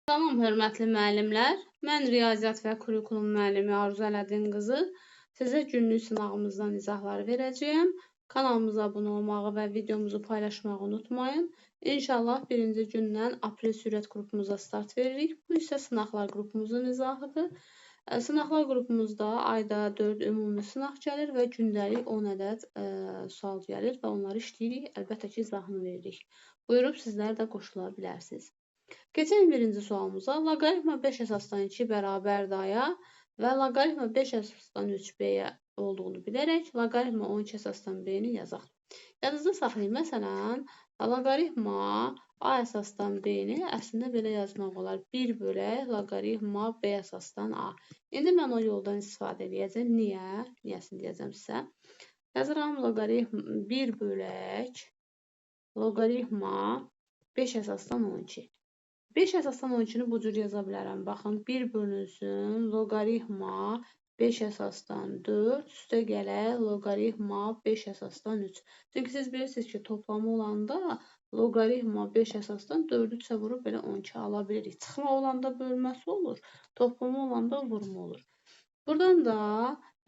Salam, hörmətli müəllimlər. Mən riyaziyyat və kurikulum müəllimi Arzu Ələdin qızı sizə günlük sınağımızdan izahları verəcəyəm. Kanalımıza abunə olmağı və videomuzu paylaşmağı unutmayın. İnşallah birinci gündən aprel sürət qrupumuza start veririk. Bu isə sınaqlar qrupumuzun izahıdır. Sınaqlar qrupumuzda ayda 4 ümumi sınaq gəlir və gündəlik 10 ədəd sual gəlir və onları işləyirik. Əlbəttə ki, izahını veririk. Buyurub sizlər də qoşula bilərsiniz. Keçək birinci sualımıza. Loqaritma 5 əsasdan 2 bərabər aya və loqaritma 5 əsasdan 3 b-yə olduğunu bilərək loqaritma 12 əsasdan b-ni yazaq. Yadınızda saxlayın. Məsələn, loqaritma a əsasdan b-ni əslində belə yazmaq olar. 1 bölək loqaritma b əsasdan a. İndi mən o yoldan istifadə edəcəm. Niyə? Niyəsini deyəcəm sizə. Yazıram loqaritma 1 bölək loqaritma 5 əsasdan 12. 5 əsasdan 12-ni bu cür yaza bilərəm. Baxın, 1 bölünsün loqaritma 5 əsasdan 4 üstə gələk loqaritma 5 əsasdan 3. Çünki siz bilirsiniz ki, toplamı olanda loqaritma 5 əsasdan 4-ü 3-ə vurub belə 12 ala bilirik. Çıxma olanda bölməsi olur, toplamı olanda vurma olur. Buradan da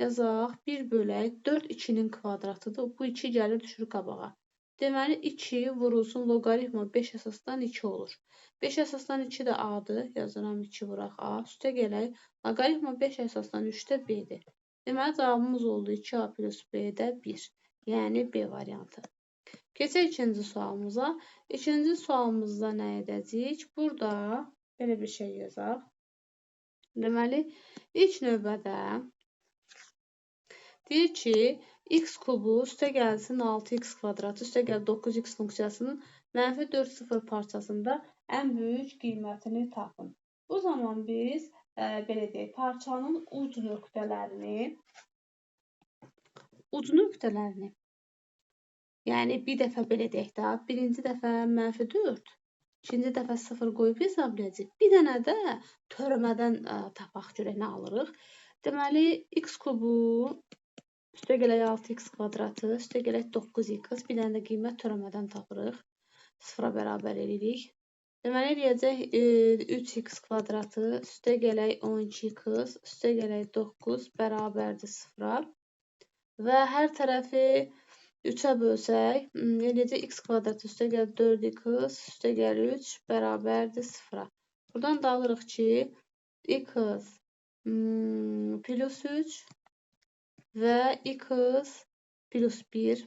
yazaq 1 bölək 4 2-nin kvadratıdır. Bu 2 gəlir düşür qabağa. Deməli, 2 vurulsun loqaritma 5 əsasdan 2 olur. 5 əsasdan 2 də a-dır. Yazıram 2 vuraq a. Üstə gələk. Loqaritma 5 əsasdan 3 də b-dir. Deməli, cavabımız oldu 2a plus b-də 1. Yəni, b variantı. Keçək ikinci sualımıza. İkinci sualımızda nə edəcəyik? Burada belə bir şey yazaq. Deməli, ilk növbədə deyir ki, x kubu üstə gəlsin 6x kvadratı üstə gəl 9x funksiyasının mənfi 4 0 parçasında ən böyük qiymətini tapın. Bu zaman biz belə deyək, parçanın uc nöqtələrini yəni bir dəfə belə deyək də, birinci dəfə mənfi 4, ikinci dəfə 0 qoyub hesablayacaq. Bir dənə də törəmədən tapaq görək nə alırıq. Deməli, x kubu üstə gələk 6x kvadratı, üstə gələk 9x, bir dənə də qiymət törəmədən tapırıq. 0-a bərabər edirik. Deməli, eləyəcək 3x kvadratı, üstə gələk 12x, üstə gələk 9 bərabərdir 0-a. Və hər tərəfi 3-ə bölsək, eləyəcək x kvadratı, üstə gəl 4x, üstə gəl 3 bərabərdir 0-a. Buradan da alırıq ki, x plus 3 və x plus 1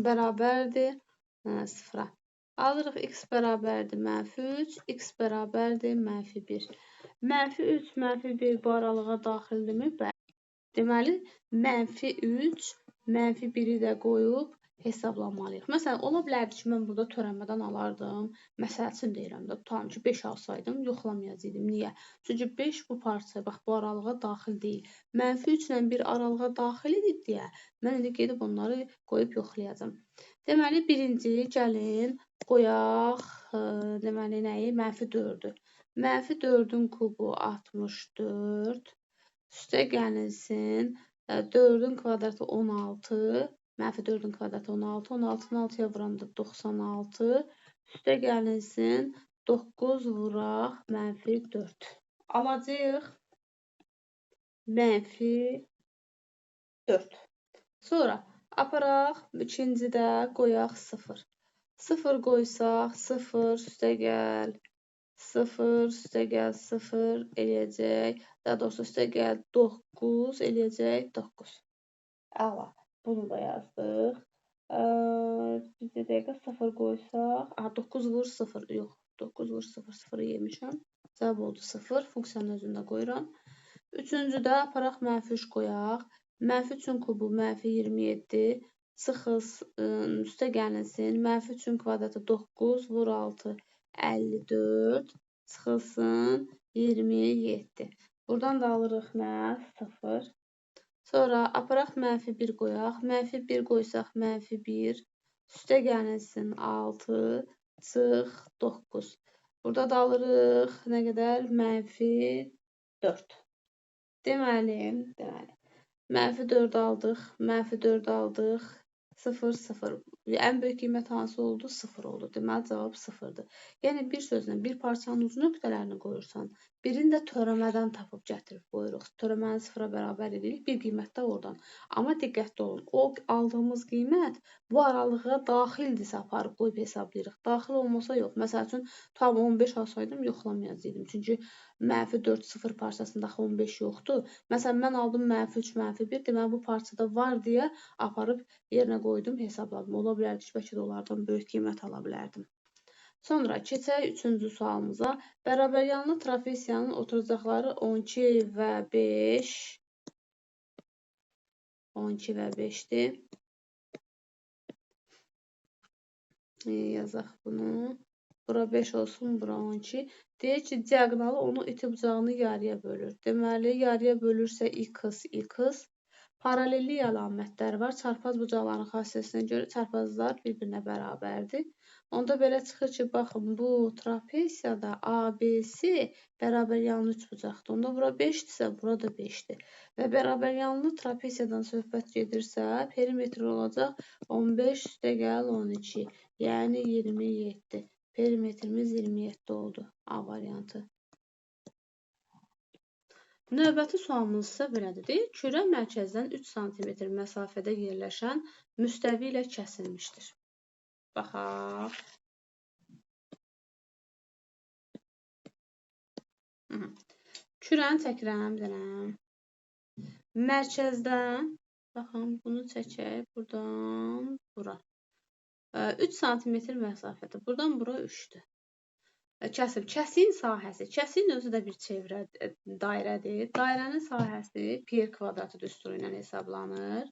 bərabərdir 0-a. Alırıq x bərabərdir mənfi 3, x bərabərdir mənfi 1. Mənfi 3, mənfi 1 bu aralığa daxildirmi? Bəli. Deməli, mənfi 3, mənfi 1-i də qoyub hesablamalıyıq. Məsələn, ola bilərdi ki, mən burada törəmədən alardım. Məsəl üçün deyirəm də, tutalım ki, 5 alsaydım, yoxlamayacaqdım. Niyə? Çünki 5 bu parçaya, bax, bu aralığa daxil deyil. Mənfi 3 ilə 1 aralığa daxil edir deyə, mən indi gedib onları qoyub yoxlayacağım. Deməli, birinci gəlin, qoyaq, deməli, nəyi? Mənfi 4-ü. Mənfi 4-ün kubu 64. Üstə gəlinsin, 4-ün kvadratı 16, mənfi 4-ün kvadratı 16, 16-nı 6-ya vuranda 96, üstə gəlinsin, 9 vuraq, mənfi 4. Alacaq, mənfi 4. Sonra, aparaq, ikincidə qoyaq 0. 0 qoysaq, 0 üstə gəl, 0 üstə gəl 0 eləyəcək. Daha doğrusu üstə gəl 9 eləyəcək 9. Əla. Bunu da yazdıq. Bir dəqiqə 0 qoysaq. 9 vur 0. Yox. 9 vur 0. 0-ı yemişəm. Cavab oldu 0. Funksiyanın özündə qoyuram. Üçüncüdə aparaq mənfi 3 qoyaq. Mənfi 3-ün kubu mənfi 27. Çıxız üstə gəlinsin. Mənfi 3-ün kvadratı 9 vur 6. 54. Çıxılsın 27. Buradan da alırıq nə? 0. Sonra aparaq mənfi 1 qoyaq. Mənfi 1 qoysaq mənfi 1. Üstə gəlinsin 6. Çıx 9. Burada da alırıq nə qədər? Mənfi 4. Deməli, mənfi 4 aldıq. Mənfi 4 aldıq. 0, 0. En böyük qiymət hansı oldu? 0 oldu. Deməli, cavab 0-dır. Yəni, bir sözlə, bir parçanın ucu nöqtələrini qoyursan, birini də törəmədən tapıb gətirib qoyuruq. Törəməni 0-a bərabər edirik, bir qiymət də oradan. Amma diqqətli olun, o aldığımız qiymət bu aralığa daxildirsə aparıb qoyub hesablayırıq. Daxil olmasa yox. Məsəl üçün, tam 15 alsaydım, yoxlamayacaqdım. Çünki -4, 0 parçasında 15 yoxdur. Məsələn, mən aldım -3, -1, deməli, bu parçada var deyə aparıb yerinə qoydum, hesabladım. Ola bilərdi ki, bəlkə də onlardan böyük qiymət ala bilərdim. Sonra keçək 3-cü sualımıza. Bərabəryanlı trapesiyanın oturacaqları 12 və 5. 12 və 5-dir. Yazaq bunu. Bura 5 olsun, bura 12. Deyək ki, diaqonalı onu iti bucağını yarıya bölür. Deməli, yarıya bölürsə x, x. Paralellik əlamətləri var. Çarpaz bucaqların xassəsinə görə çarpazlar bir-birinə bərabərdir. Onda belə çıxır ki, baxın, bu trapesiyada ABC bərabəryanlı üçbucaqdır. Onda bura 5-dirsə, bura da 5-dir. Və bərabəryanlı trapesiyadan söhbət gedirsə, perimetr olacaq 15 + 12, yəni 27. Perimetrimiz 27 oldu. A variantı. Növbəti sualımız isə belədir. Deyir, kürə mərkəzdən 3 sm məsafədə yerləşən müstəvi ilə kəsilmişdir. Baxaq. Kürəni çəkirəm, denəm. Mərkəzdən, baxın, bunu çəkək, buradan bura. 3 sm məsafədə, buradan bura 3-dür. Kəsib. Kəsiyin sahəsi. Kəsiyin özü də bir çevrə dairədir. Dairənin sahəsi pi kvadratı düsturu ilə hesablanır.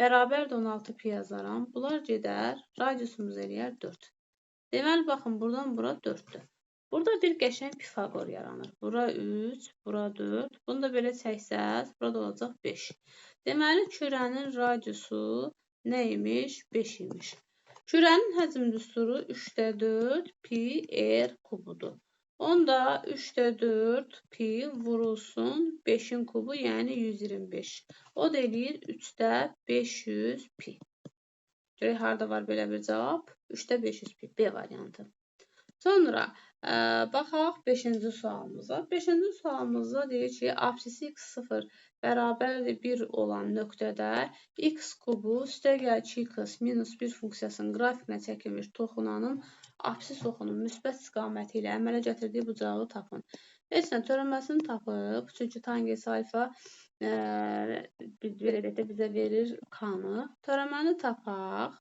Bərabər 16 pi yazaram. Bunlar gedər. Radiusumuz eləyər 4. Deməli, baxın, buradan bura 4-dür. Burada bir qəşəng Pifaqor yaranır. Bura 3, bura 4. Bunu da belə çəksəz, burada olacaq 5. Deməli, kürənin radiusu nə imiş? 5 imiş. Kürənin həcm düsturu 3/4 pi r kubudur. Onda 3/4 pi vurulsun 5-in kubu, yəni 125. O da eləyir 3/500 pi. Görək, harada var belə bir cavab? 3/500 pi. B variantı. Sonra baxaq 5-ci sualımıza. 5-ci sualımızda deyir ki, apsisi x0 bərabərdir 1 olan nöqtədə x kubu üstəgəl 2x minus 1 funksiyasının qrafikinə çəkilmiş toxunanın apsis oxunun müsbət istiqaməti ilə əmələ gətirdiyi bucağı tapın. Heç nə, törəməsini tapıb, çünki tangens alfa bizə verir k-nı. Törəməni tapaq.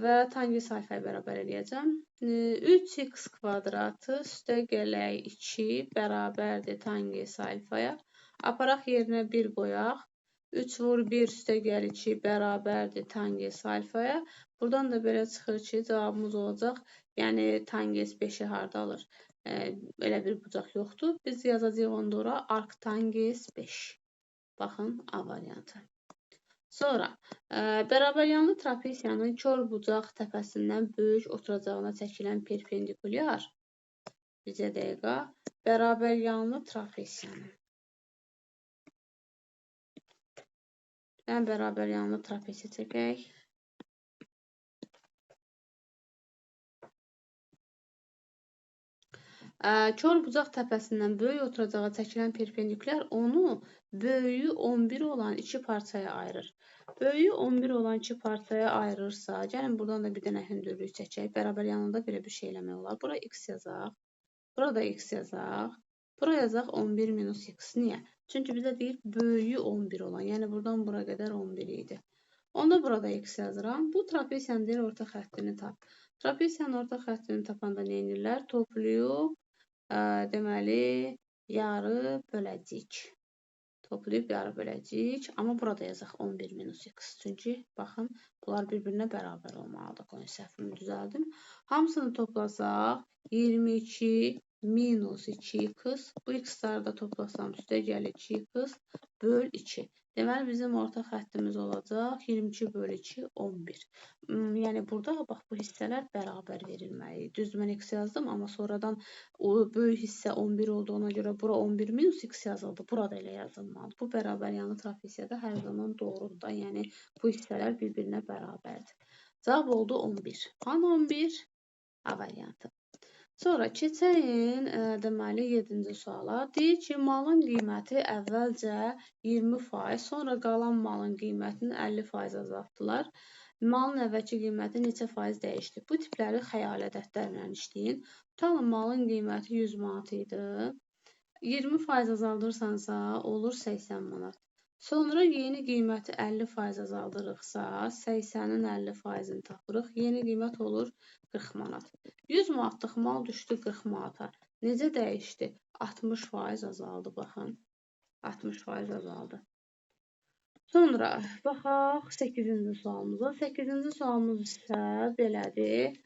Və tangens alfaya bərabər eləyəcəm. 3x kvadratı üstəgələk 2 bərabərdir tangens alfaya. Aparaq yerinə 1 qoyaq. 3 vur 1 üstəgəl 2 bərabərdir tangens alfaya. Buradan da belə çıxır ki, cavabımız olacaq. Yəni, tangens 5-i harda alır? Elə bir bucaq yoxdur. Biz yazacağıq onda ora arctangens 5. Baxın, A variantı. Sonra, bərabəryanlı trapesiyanın kör bucaq təpəsindən böyük oturacağına çəkilən perpendikulyar, bizə dəqiqə, bərabəryanlı trapesiyanın. Bərabəryanlı trapesiya çəkək. Kör bucaq təpəsindən böyük oturacağa çəkilən perpendikulyar onu böyüyü 11 olan iki parçaya ayırır. Böyüyü 11 olan iki parçaya ayırırsa, gəlin buradan da bir dənə hündürlük çəkək. Bərabər yanında belə bir şey eləmək olar. Bura x yazaq. Burada x yazaq. Bura yazaq 11 minus x. Niyə? Çünki bizə deyir böyüyü 11 olan. Yəni buradan bura qədər 11 idi. Onda burada x yazıram. Bu trapesiyanın deyir orta xəttini tap. Trapesiyanın orta xəttini tapanda nə edirlər? Toplayıb, deməli, yarı böləcəyik. Toplayıb yarı böləcəyik. Amma burada yazaq 11 minus x. Çünki, baxın, bunlar bir-birinə bərabər olmalıdır. Qoyun, səhvimi düzəldim. Hamısını toplasaq 22 minus 2x. Bu x-ları da toplasam üstə gəlir 2x böl 2. Deməli, bizim orta xəttimiz olacaq 22 böl 2, 11. Yəni, burada bax, bu hissələr bərabər verilməlidir. Düz mən x yazdım, amma sonradan o böyük hissə 11 olduğuna görə bura 11 minus x yazıldı. Burada elə yazılmalı. Bu bərabər yanı trapeziyada hər zaman doğrudur da. Yəni, bu hissələr bir-birinə bərabərdir. Cavab oldu 11. Hanı 11? A variantı. Sonra keçəyin, deməli, 7-ci suala. Deyir ki, malın qiyməti əvvəlcə 20%, sonra qalan malın qiymətini 50% azaltdılar. Malın əvvəlki qiyməti neçə faiz dəyişdi? Bu tipləri xəyali ədədlərlə işləyin. Tutalım, malın qiyməti 100 manat idi. 20% azaldırsansa, olur 80 manat. Sonra yeni qiyməti 50% azaldırıqsa, 80-in 50%-ni tapırıq. Yeni qiymət olur 40 manat. 100 manatlıq mal düşdü 40 manata. Necə dəyişdi? 60% azaldı, baxın. 60% azaldı. Sonra baxaq 8-ci sualımıza. 8-ci sualımız isə belədir.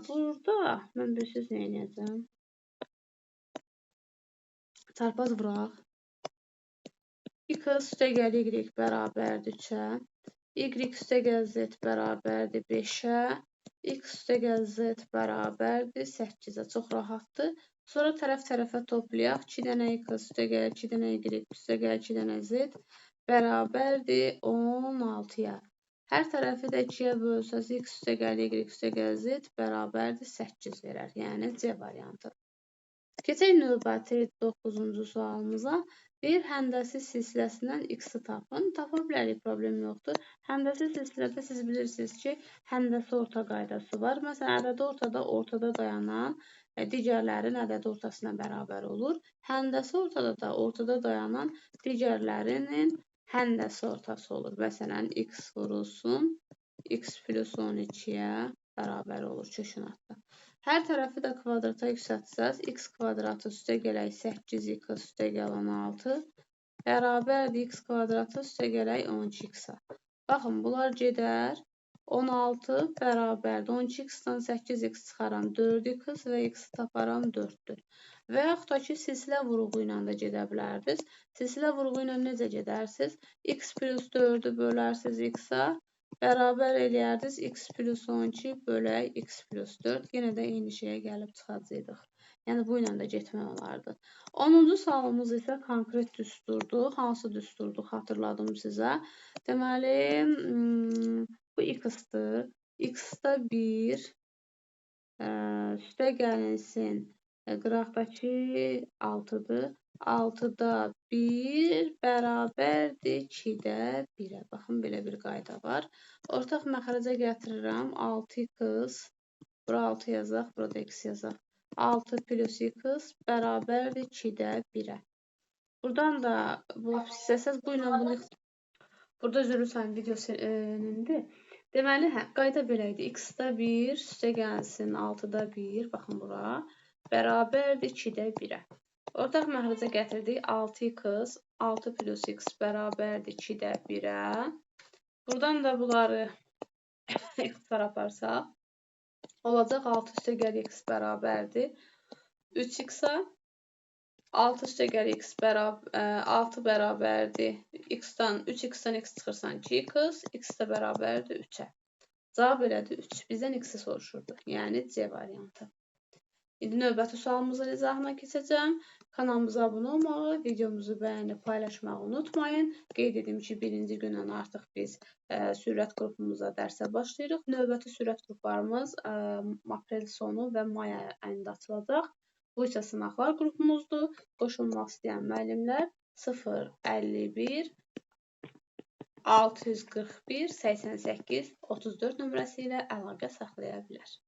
Burada mən bir söz nə edəcəm? Çarpaz vuraq. X üstə gəl y bərabərdir 3-ə. Y üstə gəl z bərabərdir 5-ə. X üstə gəl z bərabərdir 8-ə. Çox rahatdır. Sonra tərəf-tərəfə toplayaq. 2 dənə x üstə gəl, 2 dənə y üstə gəl, 2 dənə z bərabərdir 16-ya. Hər tərəfi də 2-yə bölsəz, x üstə gəl, y üstə gəl, z bərabərdir 8 verər. Yəni C variantı. Keçək növbəti 9-cu sualımıza. Bir həndəsi silsiləsindən x-i tapın. Tapa bilərik, problem yoxdur. Həndəsi silsilədə siz bilirsiniz ki, həndəsi orta qaydası var. Məsələn, ədədi ortada dayanan digərlərin ədədi ortasına bərabər olur. Həndəsi ortada dayanan digərlərinin həndəsi ortası olur. Məsələn, x vurulsun, x plus 12-yə bərabər olur kökün altında. Hər tərəfi də kvadrata yüksəltsəz, x kvadratı üstə gələk 8x üstə gəl 16 bərabərdir x kvadratı üstə gələk 12x-a. Baxın, bunlar gedər. 16 bərabərdir. 12x-dan 8x çıxaram 4x və x taparam 4-dür. Və yaxud da ki, silsilə vuruğu ilə də gedə bilərdiniz. Silsilə vuruğu ilə necə gedərsiniz? X plus 4-ü bölərsiniz x-a. Bərabər eləyərdiniz x plus 12 bölək x plus 4. Yenə də eyni şeyə gəlib çıxacaqdıq. Yəni, bu ilə də getmək olardı. 10-cu sualımız isə konkret düsturdur. Hansı düsturdur? Xatırladım sizə. Deməli, bu x-dır. X-da 1 üstə gəlinsin. Qıraqdakı 6-dır. 6-da 1 bərabərdir 2-də 1-ə. Baxın, belə bir qayda var. Ortaq məxrəcə gətirirəm. 6x, bura 6 yazaq, burada x yazaq. 6 plus x bərabərdir 2-də 1-ə. Buradan da, istəsəz, bu ilə bunu burada üzrlü sayın videosunundur. Deməli, qayda belə idi. X-da 1 üstə gəlsin, 6-da 1, baxın bura, bərabərdir 2-də 1-ə. Ortaq məxrəcə gətirdik. 6x, 6 plus x bərabərdir 2-də 1-ə. Buradan da bunları x-lar aparsaq, olacaq 6 üstə gəl x bərabərdir 3x-a. 6 üstə gəl x 6 bərabərdir 3x-dan x çıxırsan 2x, x də bərabərdir 3-ə. Cavab elədir 3. Bizdən x-i soruşurdu. Yəni C variantı. İndi növbəti sualımızın izahına keçəcəm. Kanalımıza abunə olmağı, videomuzu bəyənib paylaşmağı unutmayın. Qeyd edim ki, birinci gündən artıq biz sürət qrupumuza dərsə başlayırıq. Növbəti sürət qruplarımız aprel sonu və may ayında açılacaq. Bu isə sınaqlar qrupumuzdur. Qoşulmaq istəyən müəllimlər 051 641 88 34 nömrəsi ilə əlaqə saxlaya bilər.